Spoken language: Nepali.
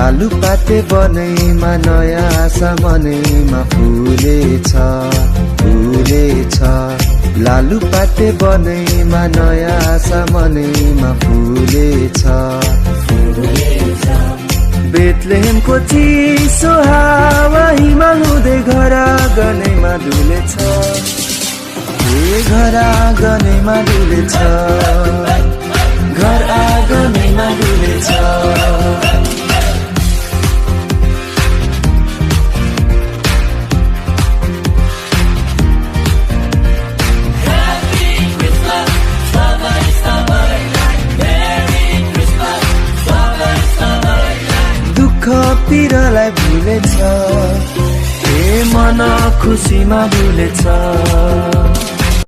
लालु पाते बनैमा नयाँ आशा मनैमा फुलेछ फुलेछ लालु पाते बनैमा नयाँ आशा मनैमा फुलेछ बेथलेहेमको चिसो हावा हिमाल हुँदै घर आँगनैमा डुलेछ घर आँगनैमा डुलेछ घर आँगनैमा डुलेछ पिरलाई भुलेछ ए मन खुसीमा भुलेछ